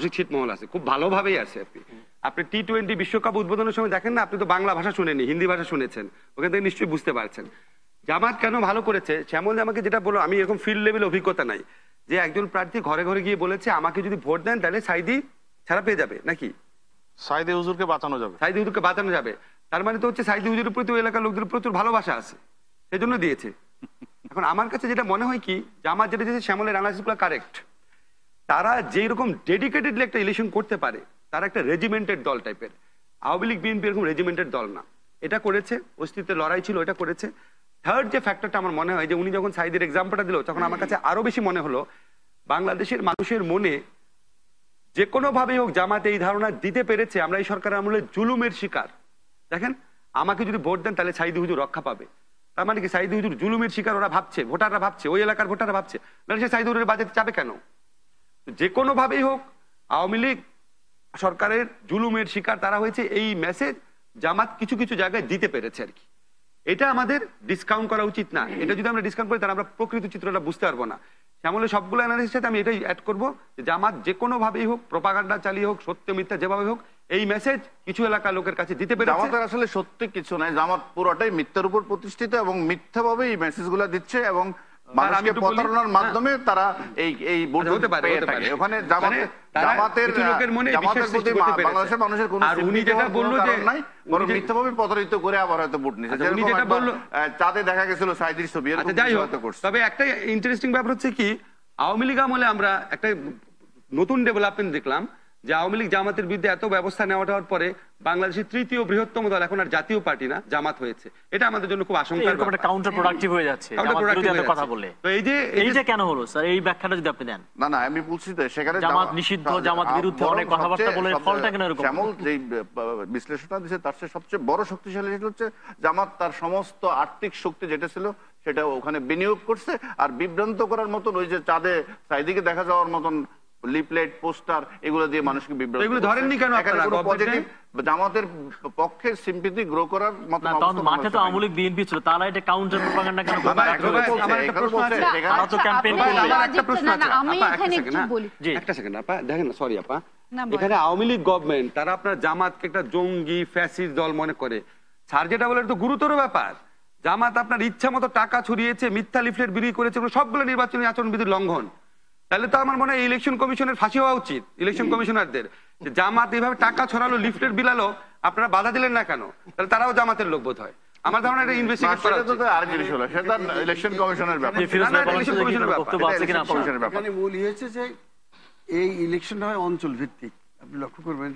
রাজনৈতিক ছিটমহল আছে, খুব ভালোভাবেই আছে। আপনি T20 বিশ্বকাপ উদ্বোধনের সময় দেখেন না, আপনি তো বাংলা ভাষা শুনেনি, হিন্দি ভাষা শুনেছেন, ওখান থেকে নিশ্চয়ই বুঝতে পারছেন জামাত কেন ভালো করেছে। শ্যামল আমাকে যেটা বললো, আমি এরকম ফিল্ড লেভেল অভিজ্ঞতা নাই, যে একজন প্রার্থী ঘরে ঘরে গিয়ে বলেছে আমাকে যদি ভোট দেন তাহলে সাইদি ছাড়া পেয়ে যাবে, নাকি সাইদি হুজুরকে বাঁচানো যাবে, সাইদি হুজুরকে বাঁচানো যাবে। তার মানে তো হচ্ছে সাইদি হুজুরের প্রতি ওই এলাকার লোকদের প্রচুর ভালোবাসা আছে, সেজন্য দিয়েছে। এখন আমার কাছে যেটা মনে হয় কি, জামাত যেটা দিয়েছে শ্যামলের অ্যানালাইসিসগুলো কারেক্ট। তারা যেই রকম ডেডিকেটেডলি একটা ইলেকশন করতে পারে, তারা একটা রেজিমেন্টেড দল টাইপের। আওয়ামী লীগ বিএনপি এরকম রেজিমেন্টেড দল না, এটা করেছে, অস্তিত্বের লড়াই ছিল, এটা করেছে। থার্ড যে ফ্যাক্টরটা আমার মনে হয়, যে উনি যখন সাইদের এক্সাম্পলটা দিল, তখন আমার কাছে আরো বেশি মনে হলো বাংলাদেশের মানুষের মনে যে কোনো ভাবেই হোক জামাত এই ধারণা দিতে পেরেছে আমরা এই সরকারের আমলে জুলুমের শিকার। দেখেন, আমাকে যদি ভোট দেন তাহলে সাইদি হুজুর রক্ষা পাবে, তার মানে কি সাইদি হুজুর জুলুমের শিকার ওরা ভাবছে, ভোটাররা ভাবছে, ওই এলাকার ভোটাররা ভাবছে, মানে সে সাইদি হুজুরের বাজেট চাবে কেন? যে কোনো ভাবেই হোক আওয়ামী লীগ সরকারের জুলুমের শিকার তারা হয়েছে, এই মেসেজ জামাত কিছু কিছু জায়গায় দিতে পেরেছে আর কি। এটা আমাদের ডিসকাউন্ট করা উচিত না। এটা যদি আমরা ডিসকাউন্ট করি তাহলে আমরা প্রকৃত চিত্রটা বুঝতে পারবো না। শ্যামলের সবগুলো অ্যানালিসিসের সাথে আমি এটাই অ্যাড করবো, যে জামাত যে কোনো ভাবেই হোক, প্রোপাগান্ডা চালিয়ে হোক, সত্য মিথ্যা যেভাবে হোক, এই মেসেজ কিছু এলাকার লোকের কাছে দিতে পেরেছে। জামাতের আসলে সত্যি কিছু নাই, জামাত পুরোটাই মিথ্যার উপর প্রতিষ্ঠিত এবং মিথ্যাভাবে এই মেসেজগুলো দিচ্ছে এবং মানুষকে প্রতারণার মাধ্যমে তারা এই ভোট পেয়ে থাকে। ওখানে জামাতের প্রতি বাংলাদেশের মানুষের কোনো কারণ নাই, বরং মিথ্যাভাবে প্রতারিত করে আবার হয়তো ভোট নিচ্ছে। চাঁদে দেখা গেছিল সাইদির ছবি। তবে একটা ইন্টারেস্টিং ব্যাপার হচ্ছে কি, আওয়ামী লীগ আমলে আমরা একটা নতুন ডেভেলপমেন্ট দেখলাম, যে আওয়ামী লীগ জামাতের বিরুদ্ধে এত ব্যবস্থা নেওয়ার পরে বাংলাদেশের তৃতীয় বৃহত্তম দল এখন আর জাতীয় পার্টি না, জামাত হয়েছে। এটা আমাদের জন্য খুব আশঙ্কার, কাউন্টার প্রোডাক্টিভ হয়ে যাচ্ছে কথা বলে। তো এইটা কেন হলো স্যার, এই ব্যাখ্যাটা যদি আপনি দেন। না না, আমি বলছি তো সেখানে জামাত নিষিদ্ধ, জামাত বিরুদ্ধে অনেক কথাবার্তা বলে, ফলটা কেন এরকম? শ্যামল যে বিশ্লেষণটা দিয়েছে তার চেয়ে সবচেয়ে বড় শক্তিশালী হচ্ছে জামাত তার সমস্ত আর্থিক শক্তি যেটা ছিল সেটা ওখানে বিনিয়োগ করছে। আর বিভ্রান্ত করার মতন ওই যে চাঁদে সাইদিকে দেখা যাওয়ার মতন লিফলেট, পোস্টার, এগুলো দিয়ে মানুষকে বিভ্রান্ত, এগুলো ধরেননি কেন আপনারা? পজিটিভ জামাতের পক্ষে সিম্পথি গ্রো করার মত না। তখন মাঠে তো আওয়ামী লীগ বিএনপি ছিল, তারা এটা কাউন্টার প্রপাগান্ডা কেন করবে? আমার একটা প্রশ্ন আছে, তারা তো ক্যাম্পেইন করে। আমার একটা প্রশ্ন আছে, আমি এখানে একটু বলি, একটা সেকেন্ড আপা, দেখেন না, সরি আপা, এখানে আওয়ামী লীগ গভর্নমেন্ট তারা আপনার জামাতকে একটা জঙ্গি ফ্যাসিস্ট দল মনে করে। স্যার যেটা বলে তো গুরুতর ব্যাপার। জামাত আপনার ইচ্ছা মতো টাকা ছড়িয়েছে, মিথ্যা লিফলেট বিলি করেছে, সবগুলো নির্বাচনী আচরণবিধির লঙ্ঘন। তাহলে তো আমার মনে হয় ইলেকশন কমিশনের ফাঁসি হওয়া উচিত, ইলেকশন কমিশনারদের। জামাত এইভাবে টাকা ছড়ালো, লিফলেট বিলালো, আপনারা বাধা দিলেন না কেন? তাহলে তারাও জামাতের লোক বোধ হয়। আমার ধারণা এটা ইনভেস্টিগেট করা উচিত। আর জিনিস হলো সেটা ইলেকশন কমিশনের ব্যাপার, ইলেকশন কমিশনের ব্যাপার। মূল হয়েছে যে এই ইলেকশনটা হয় অঞ্চল ভিত্তিক, আপনি লক্ষ্য করবেন।